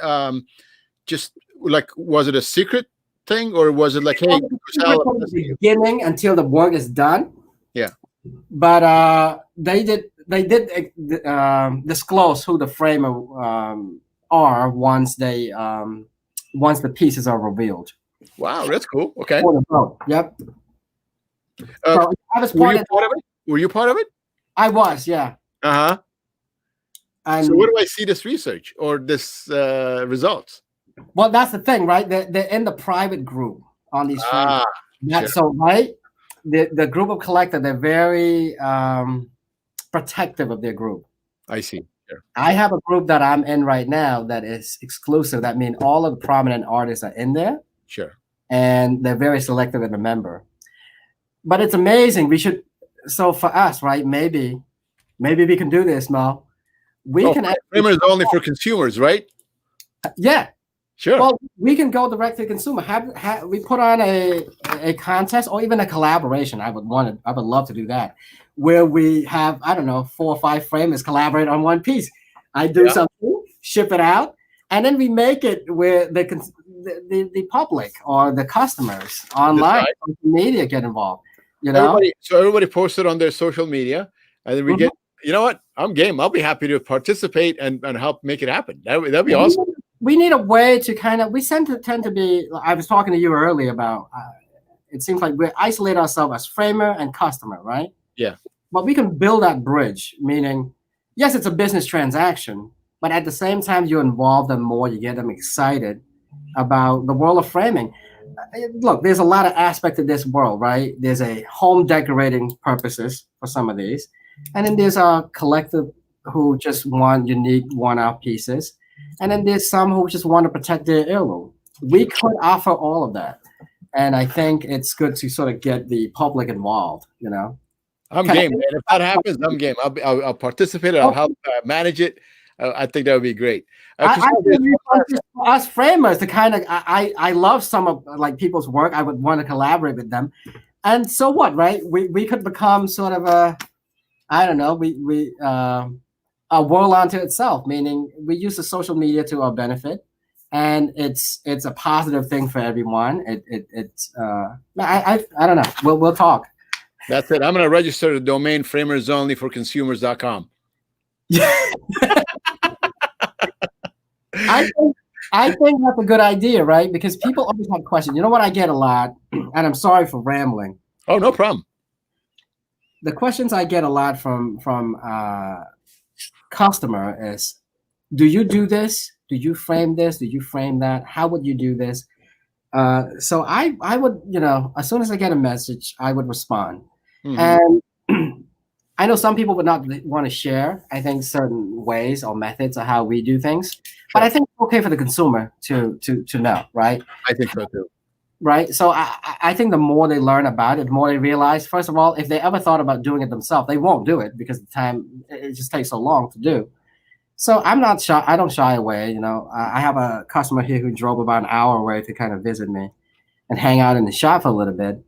just like was it a secret thing, or was it like, hey, from the beginning until the work is done? Yeah, but they did disclose who the framer are once the pieces are revealed. Wow, that's cool. Okay. Yep. So I was part of it. Were you part of it? I was, yeah. Uh-huh. And so where do I see this research or this results? Well, that's the thing, right? They're in the private group on these framers. Sure. So, right, the group of collectors, they're very protective of their group. I see. Sure. I have a group that I'm in right now that is exclusive. That means all of the prominent artists are in there. Sure. And they're very selective in the member. But it's amazing. So for us, right? Maybe we can do this, Mo. Framer is only for consumers, right? Yeah. Sure. Well, we can go direct to consumer. We put on a contest or even a collaboration. I would love to do that, where we have 4 or 5 framers collaborate on one piece. I do something, ship it out, and then we make it where the public or the customers online, social media get involved. Everybody posted on their social media, and then we get. You know what? I'm game. I'll be happy to participate and help make it happen. That'd be awesome. We need a way to tend to be. I was talking to you earlier about. It seems like we isolate ourselves as framer and customer, right? Yeah. But we can build that bridge. Meaning, yes, it's a business transaction, but at the same time, you involve them more. You get them excited about the world of framing. Look, there's a lot of aspects of this world, right? There's a home decorating purposes for some of these. And then there's a collective who just want unique one-off pieces. And then there's some who just want to protect their heirloom. We could offer all of that. And I think it's good to sort of get the public involved, I'm game, man. If that happens, I'm game. I'll participate. I'll help manage it. I think that would be great. Us framers, I love some of like people's work. I would want to collaborate with them. And so what, right? We could become sort of a world unto itself, meaning we use the social media to our benefit, and it's a positive thing for everyone. I don't know. We'll talk. That's it. I'm going to register the domain framersonlyforconsumers.com. I think that's a good idea, right? Because people always have questions. You know what I get a lot, and I'm sorry for rambling. Oh, no problem. The questions I get a lot from customer is, do you do this? Do you frame this? Do you frame that? How would you do this? So I would, as soon as I get a message, I would respond. And I know some people would not want to share, I think, certain ways or methods of how we do things, but I think it's okay for the consumer to know, right? I think so too. Right. So I think the more they learn about it, the more they realize, first of all, if they ever thought about doing it themselves, they won't do it because the time, it just takes so long to do. So I'm not shy. I don't shy away. I have a customer here who drove about an hour away to kind of visit me and hang out in the shop for a little bit.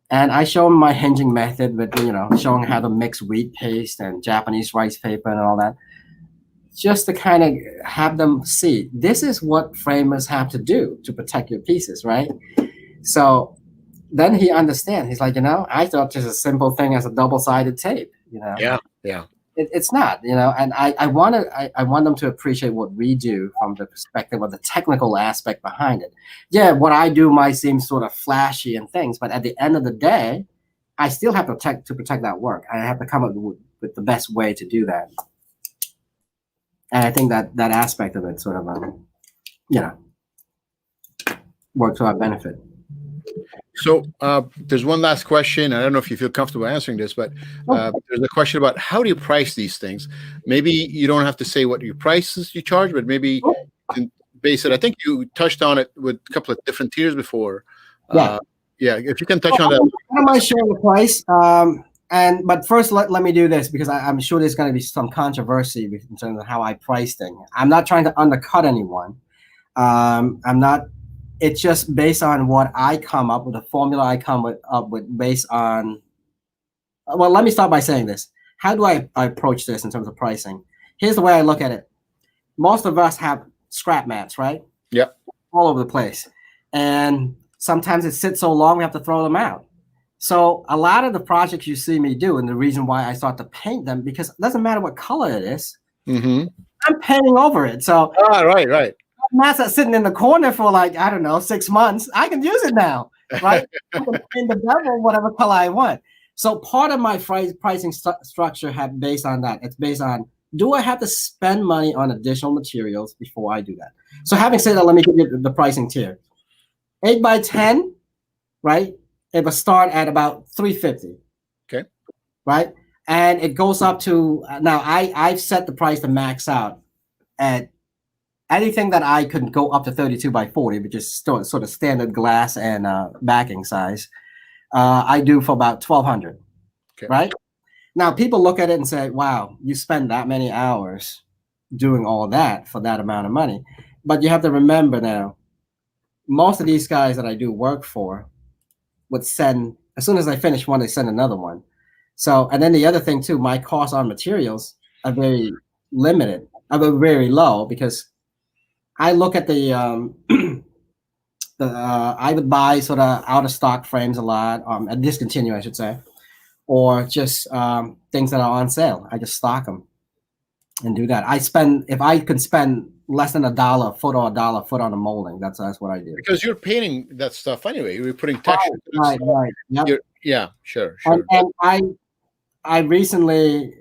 And I show him my hinging method with, showing how to mix wheat paste and Japanese rice paper and all that, just to kind of have them see this is what framers have to do to protect your pieces, right? So then he understands. He's like, I thought just a simple thing as a double-sided tape, Yeah. It's not, and I want them to appreciate what we do from the perspective of the technical aspect behind it. Yeah, what I do might seem sort of flashy and things, but at the end of the day, I still have to protect that work. I have to come up with the best way to do that. And I think that aspect of it sort of, works to our benefit. So there's one last question. I don't know if you feel comfortable answering this, but there's a question about how do you price these things? Maybe you don't have to say what your prices you charge, but maybe you can base it. I think you touched on it with a couple of different tiers before. Yeah, if you can touch on that. I don't mind sharing the price. But first, let me do this because I'm sure there's going to be some controversy in terms of how I price things. I'm not trying to undercut anyone. I'm not. It's just based on what I come up with, the formula I come up with based on. Well, let me start by saying this. How do I approach this in terms of pricing? Here's the way I look at it. Most of us have scrap mats, right? Yep. All over the place. And sometimes it sits so long, we have to throw them out. So a lot of the projects you see me do, and the reason why I start to paint them, because it doesn't matter what color it is, I'm painting over it. So right. Mats that's sitting in the corner for 6 months, I can use it now, right? I can paint the bevel whatever color I want. So part of my pricing structure based on that. It's based on, do I have to spend money on additional materials before I do that? So having said that, let me give you the pricing tier. 8x10, right? It will start at about $350. Okay. Right? And it goes up to, now I've set the price to max out at anything that I could go up to 32x40, which is still sort of standard glass and backing size. I do for about $1,200. Okay. Right? Now people look at it and say, wow, you spend that many hours doing all that for that amount of money. But you have to remember now, most of these guys that I do work for would send, as soon as I finish one, they send another one. So, and then the other thing too, my costs on materials are very limited, are very low, because I look at the I would buy sort of out of stock frames a lot, discontinue, I should say, or just things that are on sale. I just stock them and do that. If I can spend less than $1 a foot or $1 a foot on a molding, that's what I do. Because you're painting that stuff anyway. You're putting texture. Right. Yep. Yeah, sure. And I recently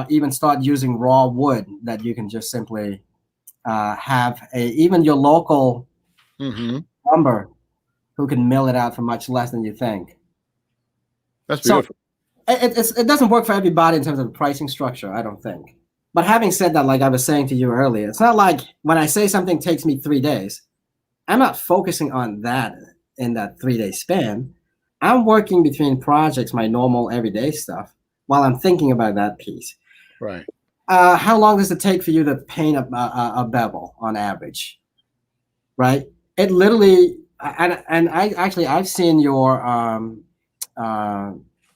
even started using raw wood that you can just simply have even your local lumber who can mill it out for much less than you think. That's beautiful. So it doesn't work for everybody in terms of the pricing structure, I don't think. But having said that, like I was saying to you earlier, it's not like when I say something takes me 3 days, I'm not focusing on that in that 3-day span. I'm working between projects, my normal everyday stuff, while I'm thinking about that piece. Right. How long does it take for you to paint a bevel on average? Right. It literally, and I've seen your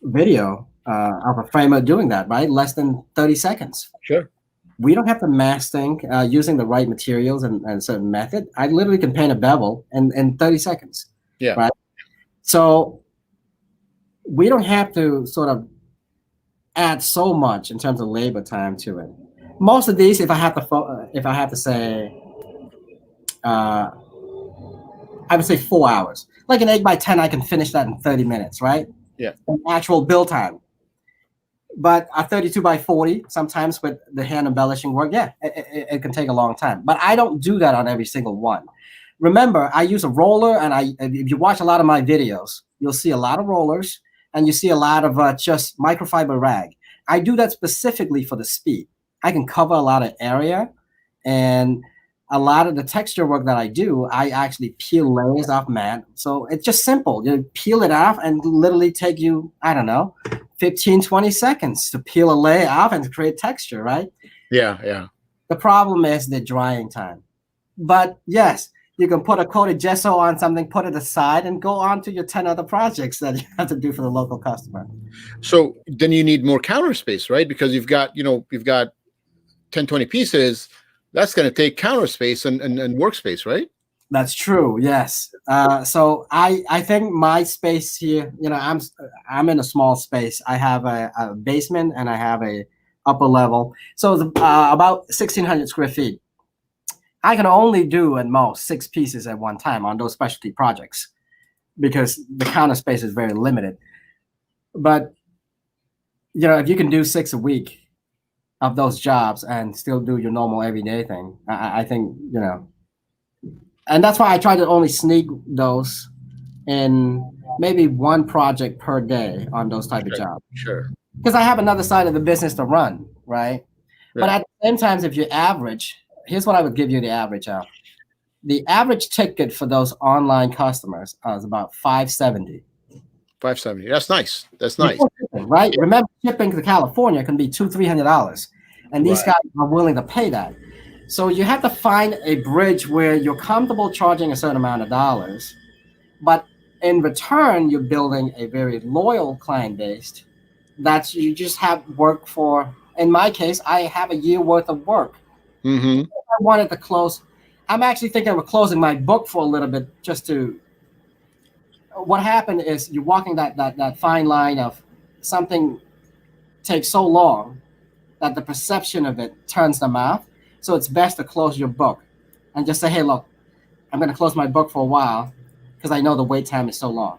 video of a framer doing that, right? Less than 30 seconds. Sure. We don't have to mass think using the right materials and certain method. I literally can paint a bevel in 30 seconds. Yeah. Right. So we don't have to sort of add so much in terms of labor time to it. Most of these, if I have to say, uh, I would say 4 hours. Like an 8x10, I can finish that in 30 minutes, right? Yeah. An actual build time. But a 32x40, sometimes with the hand embellishing work, yeah, it can take a long time. But I don't do that on every single one. Remember, I use a roller, and if you watch a lot of my videos, you'll see a lot of rollers, and you see a lot of just microfiber rag. I do that specifically for the speed. I can cover a lot of area, and a lot of the texture work that I do, I actually peel layers off mat. So it's just simple. You peel it off and literally take you, I don't know, 15, 20 seconds to peel a layer off and create texture, right? Yeah, yeah. The problem is the drying time. But yes, you can put a coated gesso on something, put it aside, and go on to your 10 other projects that you have to do for the local customer. So then you need more counter space, right? Because you've got 10, 20 pieces. That's going to take counter space and workspace, right? That's true. Yes. So I think my space here, I'm in a small space. I have a basement and I have a upper level. So it's about 1,600 square feet. I can only do at most 6 pieces at one time on those specialty projects because the counter space is very limited. But if you can do 6 a week of those jobs and still do your normal everyday thing, I think and that's why I try to only sneak those in maybe one project per day on those type of jobs. Sure. Because I have another side of the business to run, right? But at the same time, if you average, here's what I would give you the average of. The average ticket for those online customers is about $570. $570. That's nice. That's nice. Shipping, right? Yeah. Remember, shipping to California can be $200-$300, and these guys are willing to pay that. So you have to find a bridge where you're comfortable charging a certain amount of dollars, but in return, you're building a very loyal client base that you just have work for. In my case, I have a year worth of work. Mm-hmm. I wanted to close. I'm actually thinking of closing my book for a little bit just to. What happened is you're walking that fine line of something takes so long that the perception of it turns them off. So it's best to close your book and just say, hey, look, I'm going to close my book for a while because I know the wait time is so long.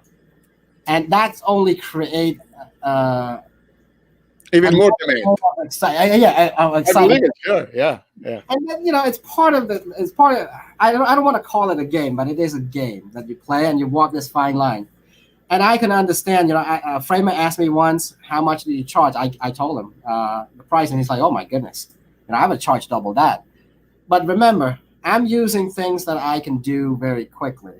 And that's only create even more demand. Excitement. Sure. Yeah. And then, it's part of I don't want to call it a game, but it is a game that you play and you walk this fine line. And I can understand, a framer asked me once, how much do you charge? I told him the price, and he's like, oh my goodness. I would charge double that. But remember, I'm using things that I can do very quickly.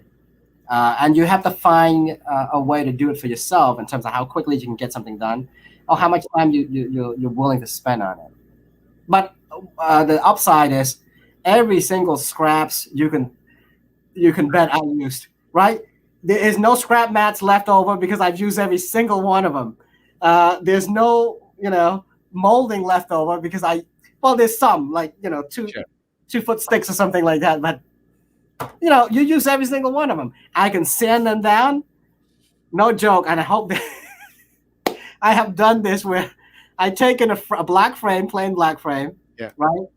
And you have to find a way to do it for yourself in terms of how quickly you can get something done or how much time you're willing to spend on it. But the upside is every single scraps you can bet I used, right? There is no scrap mats left over because I've used every single one of them. There's no, molding left over because there's some like, 2-foot sticks or something like that. But, you use every single one of them. I can sand them down. No joke. And I hope that I have done this where I taken a black frame, plain black frame. Yeah. Right.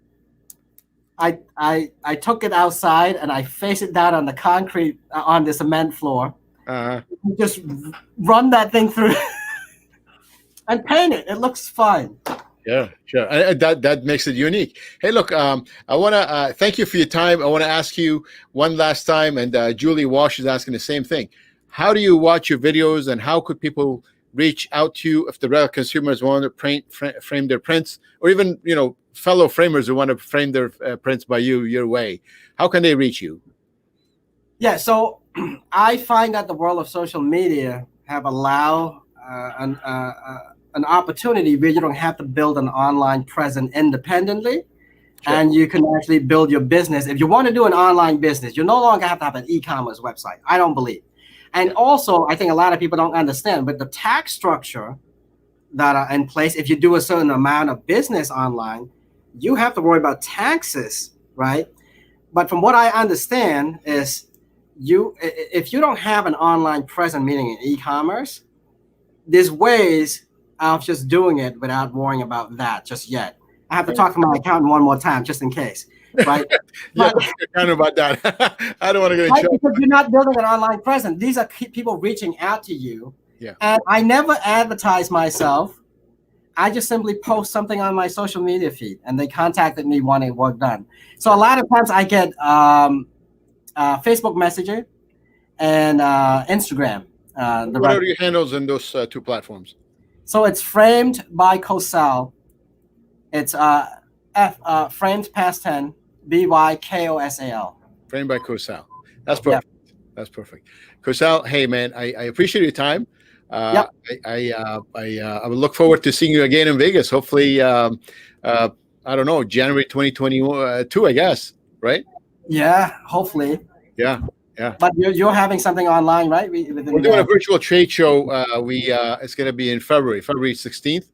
I took it outside and I face it down on the concrete on the cement floor. Just run that thing through and paint it. It looks fine. Yeah, sure. That makes it unique. Hey, look, I want to thank you for your time. I want to ask you one last time, and Julie Walsh is asking the same thing. How do you watch your videos, and how could people reach out to you if the real consumers want to frame their prints, or even fellow framers who want to frame their prints by your way? How can they reach you? Yeah, so I find that the world of social media have allowed an opportunity where you don't have to build an online presence independently. Sure. And you can actually build your business. If you want to do an online business, you no longer have to have an e-commerce website. I don't believe. And also, I think a lot of people don't understand, but the tax structure that are in place, if you do a certain amount of business online, you have to worry about taxes, right? But from what I understand is if you don't have an online presence, meaning in e-commerce, there's ways of just doing it without worrying about that just yet. I have to talk to my accountant one more time just in case, right? Yeah, But kind of about that. I don't want to get in right, trouble. because you're not building an online presence. These are people reaching out to you. Yeah. And I never advertise myself. I just simply post something on my social media feed, and they contacted me wanting work done. So a lot of times I get Facebook Messenger and Instagram. What are your handles in those two platforms? So it's framed by Kosal. It's framed past 10 BYKOSAL. Framed by Kosal. That's perfect. Yeah. That's perfect. Kosal, hey man, I appreciate your time. Yep. I will look forward to seeing you again in Vegas. Hopefully, I don't know, January 2022, I guess, right? Yeah, hopefully. Yeah, yeah. But you're having something online, right? We're doing a virtual trade show. It's going to be in February 16th,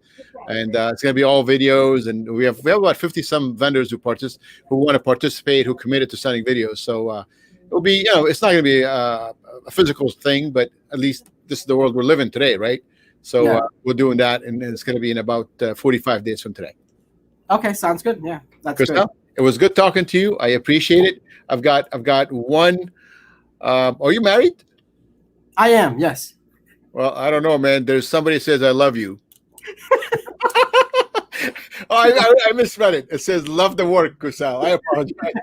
and it's going to be all videos. And we have about 50 some vendors who want to participate, who committed to sending videos. So it'll be, it's not going to be a physical thing, but at least this is the world we're living today, right? So we're doing that, and it's going to be in about 45 days from today. Okay, sounds good. Yeah, that's Krista, good. it was good talking to you. I appreciate it. I've got one. Are you married? I am, yes. Well, I don't know, man. There's somebody says I love you. I misread it. It says love the work, Kosal. I apologize.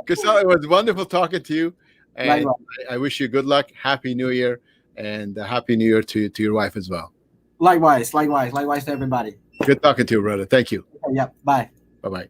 Kosal, it was wonderful talking to you. And I wish you good luck. Happy New Year. And Happy New Year to your wife as well. Likewise to everybody. Good talking to you, brother. Thank you. Yep. Bye. Bye-bye.